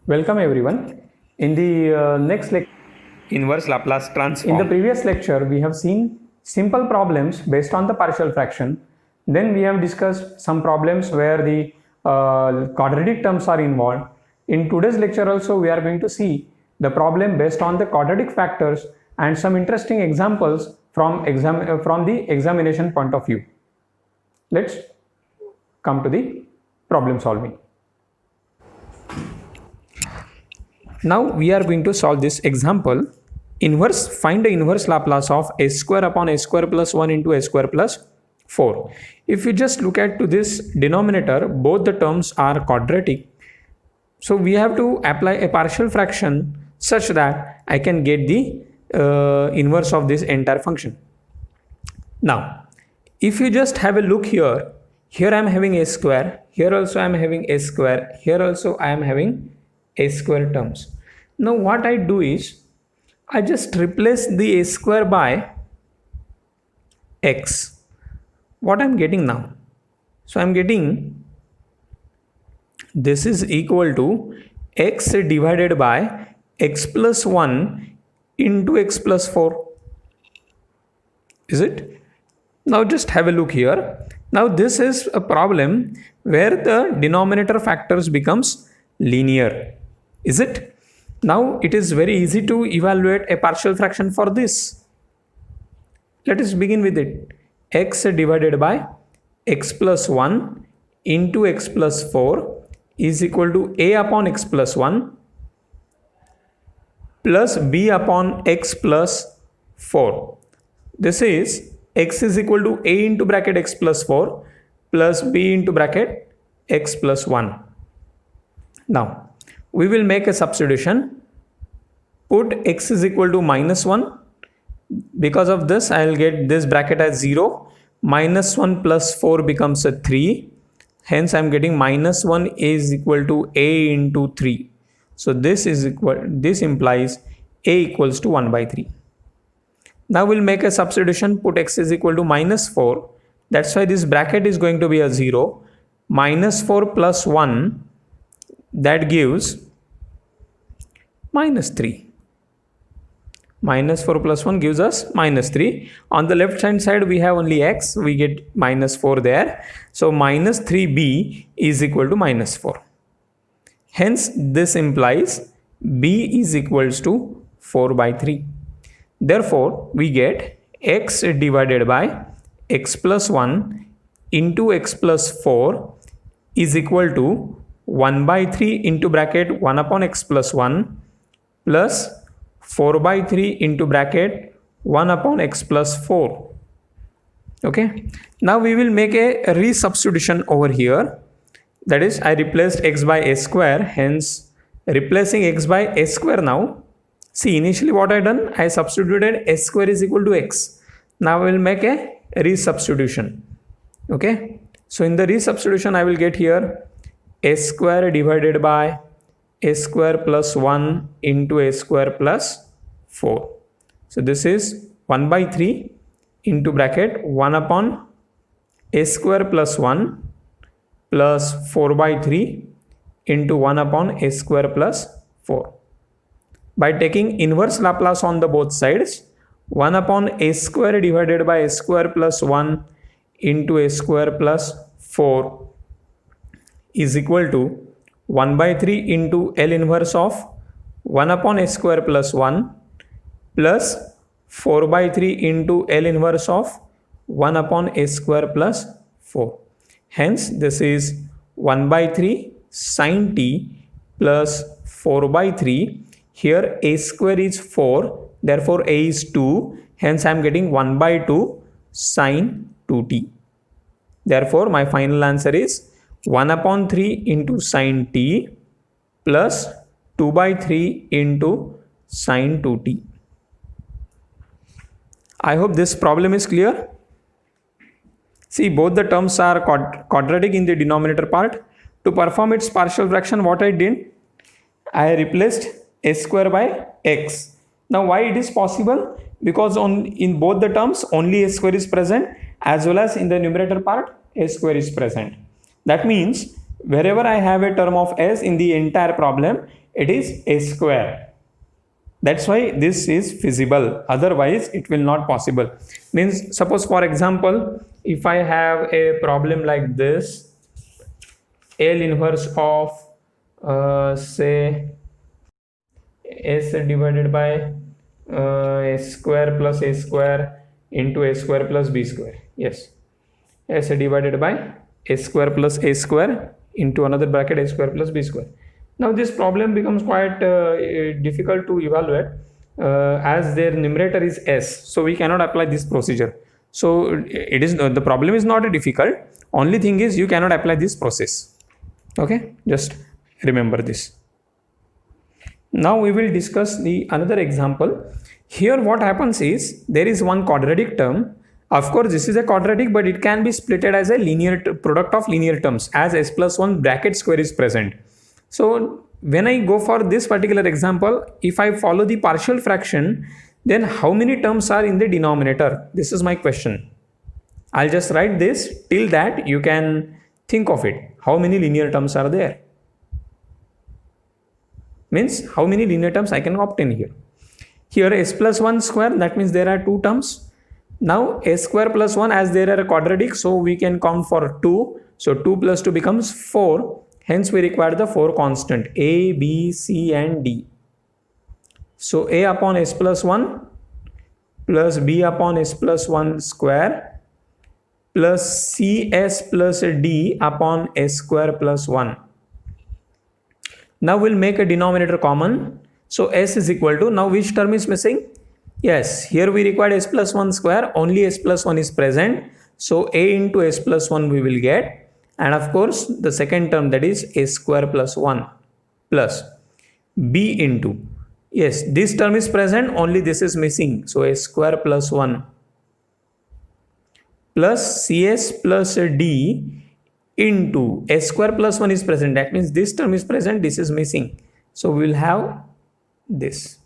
Welcome everyone. In the next lecture, Inverse Laplace transform. in the previous lecture, we have seen simple problems based on the partial fraction. Then we have discussed some problems where the quadratic terms are involved. In today's lecture also, we are going to see the problem based on the quadratic factors and some interesting examples from the examination point of view. Let's come to the problem solving. Now we are going to solve this example. Find the inverse Laplace of a square upon a square plus 1 into a square plus 4. If you just look at to this denominator, both the terms are quadratic. So we have to apply a partial fraction such that I can get the inverse of this entire function. Now, if you just have a look here I am having a square, here also I am having a square, here also I am having a square terms. Now what I do is, I just replace the a square by x. What I am getting now? So I am getting this is equal to x divided by x plus 1 into x plus 4. Is it? Now just have a look here. Now this is a problem where the denominator factors becomes linear. Is it? Now it is very easy to evaluate a partial fraction for this. Let us begin with it. X divided by x plus 1 into x plus 4 is equal to a upon x plus 1 plus b upon x plus 4. This is x is equal to a into bracket x plus 4 plus b into bracket x plus 1. Now we will make a substitution. Put x is equal to minus 1. Because of this, I will get this bracket as 0. Minus 1 plus 4 becomes a 3. Hence, I am getting minus 1 is equal to a into 3. So this implies a equals to 1 by 3. Now we'll make a substitution. Put x is equal to minus 4. That's why this bracket is going to be a 0. Minus 4 plus 1, that gives minus 3. Minus 4 plus 1 gives us minus 3. On the left hand side we have only x, we get minus 4 there. So minus 3b is equal to minus 4. Hence this implies b is equals to 4 by 3. Therefore we get x divided by x plus 1 into x plus 4 is equal to 1 by 3 into bracket 1 upon x plus 1 plus 4 by 3 into bracket 1 upon x plus 4. Okay. Now we will make a resubstitution over here. That is, I replaced x by a square. Hence, replacing x by a square now. See, initially what I done, I substituted s square is equal to x. Now we will make a resubstitution. Okay. So in the resubstitution, I will get here a square divided by a square plus 1 into a square plus 4. So this is 1 by 3 into bracket 1 upon a square plus 1 plus 4 by 3 into 1 upon a square plus 4. By taking inverse Laplace on the both sides, 1 upon a square divided by a square plus 1 into a square plus 4 is equal to 1 by 3 into L inverse of 1 upon a square plus 1 plus 4 by 3 into L inverse of 1 upon a square plus 4. Hence, this is 1 by 3 sine t plus 4 by 3. Here a square is 4, therefore a is 2. Hence, I am getting 1 by 2 sine 2t. Therefore, my final answer is 1 upon 3 into sine t plus 2 by 3 into sine 2t. I hope this problem is clear. See, both the terms are quadratic in the denominator part. To perform its partial fraction, what I did, I replaced a square by x. Now why it is possible? Because in both the terms only a square is present, as well as in the numerator part a square is present. That means wherever I have a term of s in the entire problem, it is a square. That's why this is feasible. Otherwise, it will not possible. Means, suppose for example, if I have a problem like this, L inverse of say s divided by a square plus a square into a square plus b square. Yes, s divided by a square plus a square into another bracket a square plus b square. Now this problem becomes quite difficult to evaluate as their numerator is s, so we cannot apply this procedure. So it is the problem is not difficult. Only thing is you cannot apply this process. Okay, just remember this. Now we will discuss the another example. Here what happens is there is one quadratic term. Of course this is a quadratic, but it can be splitted as a linear product of linear terms as s plus 1 bracket square is present. So when I go for this particular example, if I follow the partial fraction, then how many terms are in the denominator? This is my question. I'll just write this. Till that you can think of it. How many linear terms are there? Means how many linear terms I can obtain here. Here s plus 1 square, that means there are 2 terms. Now s square plus 1, as there are a quadratic, so we can count for 2. So 2 plus 2 becomes 4. Hence we require the 4 constant a, b, c and d. So a upon s plus 1 plus b upon s plus 1 square plus cs plus d upon s square plus 1. Now we'll make a denominator common. So s is equal to, now which term is missing? Yes, here we required s plus 1 square, only s plus 1 is present. So a into s plus 1 we will get. And of course the second term, that is s square plus 1 plus b into, yes, this term is present, only this is missing. So s square plus 1 plus cs plus d into s square plus 1 is present. That means this term is present, this is missing. So we will have this.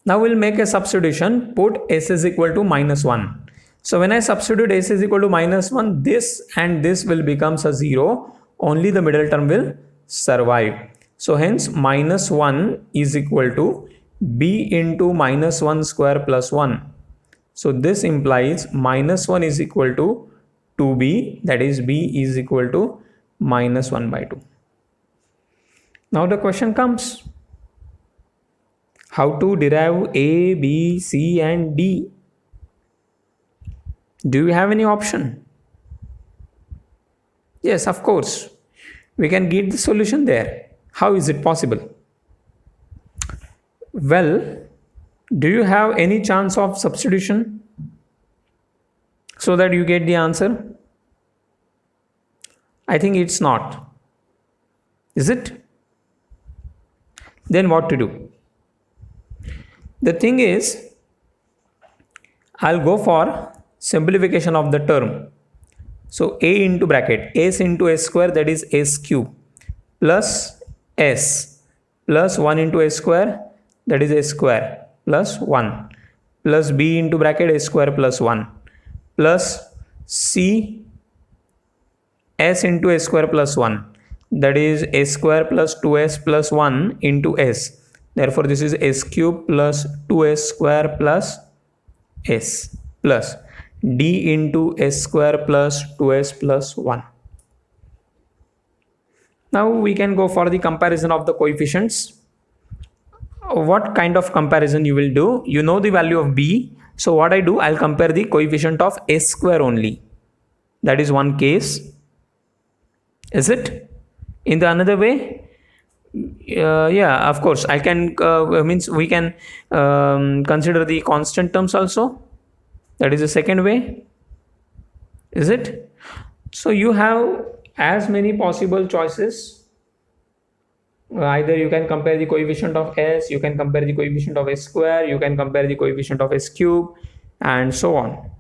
Now we'll make a substitution. Put s is equal to minus 1. So when I substitute s is equal to minus 1, this and this will becomes a 0. Only the middle term will survive. So hence minus 1 is equal to b into minus 1 square plus 1. So this implies minus 1 is equal to 2b, that is b is equal to minus 1 by 2. Now the question comes, how to derive a, b, c and d? Do you have any option? Yes, of course. We can get the solution there. How is it possible? Well, do you have any chance of substitution so that you get the answer? I think it's not. Is it? Then what to do? The thing is, I'll go for simplification of the term. So a into bracket s into s square, that is s cube, plus s plus 1 into s square, that is s square, plus 1, plus b into bracket s square plus 1, plus c s into s square plus 1, that is s square plus 2s plus 1 into s. Therefore this is s cube plus 2s square plus s, plus d into s square plus 2s plus 1. Now we can go for the comparison of the coefficients. What kind of comparison you will do? You know the value of b. So what I do, I'll compare the coefficient of s square only. That is one case. Is it? In the another way, yeah, of course I can means we can consider the constant terms also. That is the second way. Is it? So you have as many possible choices. Either you can compare the coefficient of s, you can compare the coefficient of s square, you can compare the coefficient of s cube, and so on.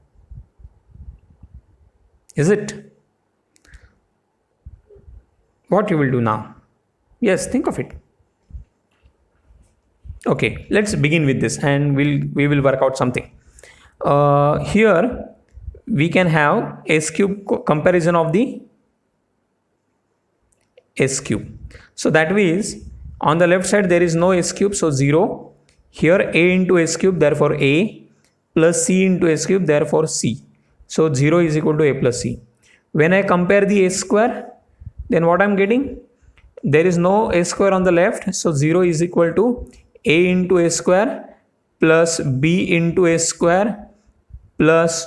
Is it? What you will do now? Yes, think of it. Okay, let's begin with this and we will work out something. Here we can have s cube comparison of the s cube. So that means on the left side there is no s cube, so 0. Here a into s cube, therefore a, plus c into s cube, therefore c. So 0 is equal to a plus c. When I compare the s square, then what I am getting? There is no s square on the left, so 0 is equal to a into s square plus b into s square plus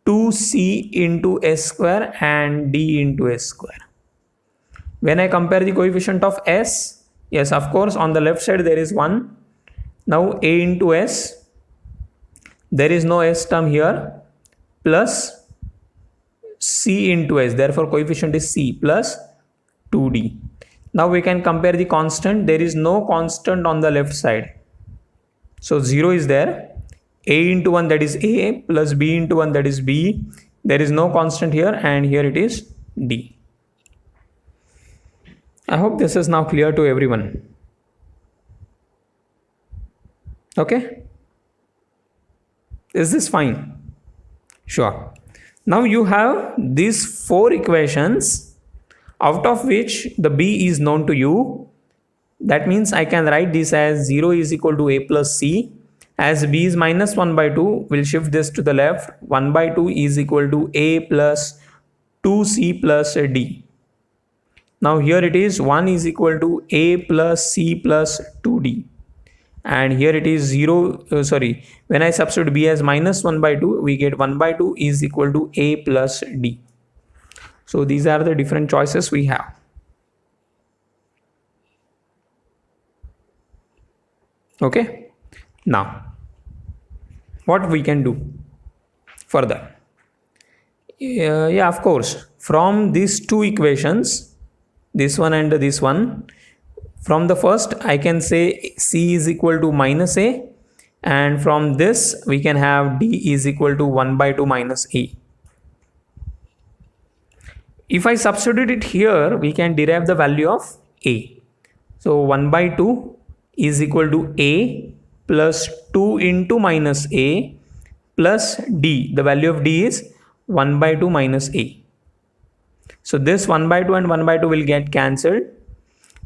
2c into s square and d into s square. When I compare the coefficient of s, yes, of course, on the left side there is 1. Now a into s, there is no s term here, plus c into s, therefore coefficient is c plus 2d. Now we can compare the constant. There is no constant on the left side, so 0 is there. A into 1, that is a, plus b into 1, that is b. There is no constant here, and here it is d. I hope this is now clear to everyone. Okay, is this fine? Sure. Now you have these 4 equations, out of which the b is known to you. That means I can write this as 0 is equal to a plus c. As b is minus 1 by 2, we'll shift this to the left. 1 by 2 is equal to a plus 2c plus d. Now here it is 1 is equal to a plus c plus 2d. And here it is 0, when I substitute b as minus 1 by 2, we get 1 by 2 is equal to a plus d. So these are the different choices we have. Okay, now what we can do further? Yeah, of course, from these 2 equations, this one and this one, from the first I can say c is equal to minus a, and from this we can have d is equal to 1 by 2 minus a. If I substitute it here, we can derive the value of a. So 1 by 2 is equal to a plus 2 into minus a plus d. The value of d is 1 by 2 minus a. So this 1 by 2 and 1 by 2 will get cancelled.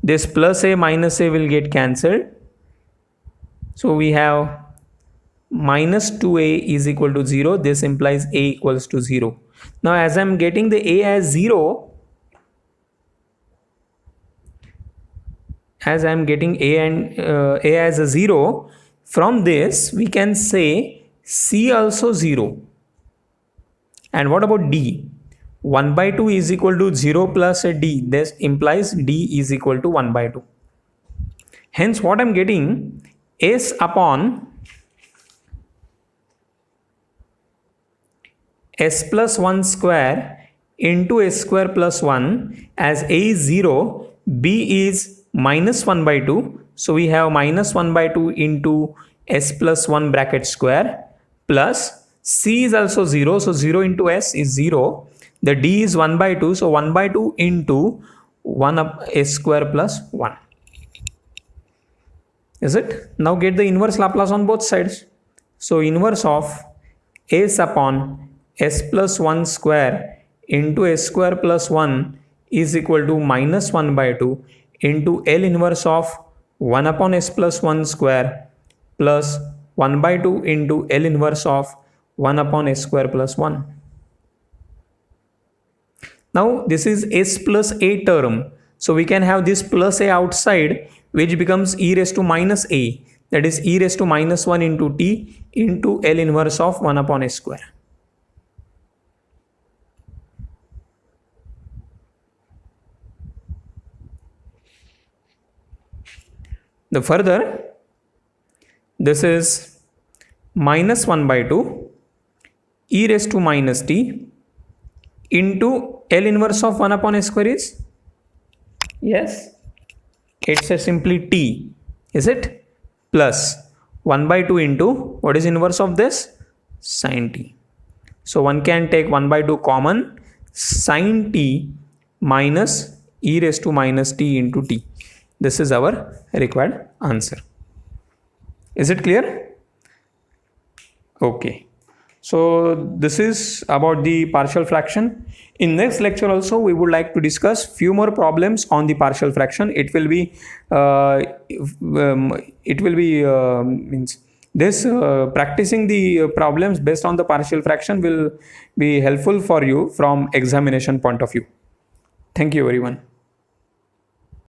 This plus a minus a will get cancelled. So we have minus 2a is equal to 0. This implies a equals to 0. Now as I am getting the a as 0, as I am getting a and a as a 0, from this we can say c also 0. And what about d? 1 by 2 is equal to 0 plus a d. This implies d is equal to 1 by 2. Hence what I am getting, s upon s plus 1 square into s square plus 1, as a is 0, b is minus 1 by 2. So we have minus 1 by 2 into s plus 1 bracket square, plus c is also 0. So 0 into s is 0. The d is 1 by 2. So 1 by 2 into 1 up s square plus 1. Is it? Now get the inverse Laplace on both sides. So inverse of s upon s plus 1 square into s square plus 1 is equal to minus 1 by 2 into L inverse of 1 upon s plus 1 square plus 1 by 2 into L inverse of 1 upon s square plus 1. Now this is s plus a term. So we can have this plus a outside, which becomes e raised to minus a. That is e raised to minus 1 into t into L inverse of 1 upon s square. The further, this is minus 1 by 2 e raised to minus t into L inverse of 1 upon s square is, yes, it's a simply t, is it, plus 1 by 2 into, what is inverse of this, sin t. So one can take 1 by 2 common, sin t minus e raised to minus t into t. This is our required answer. Is it clear? Okay. So this is about the partial fraction. In next lecture also we would like to discuss few more problems on the partial fraction. It will be means this practicing the problems based on the partial fraction will be helpful for you from examination point of view. Thank you everyone.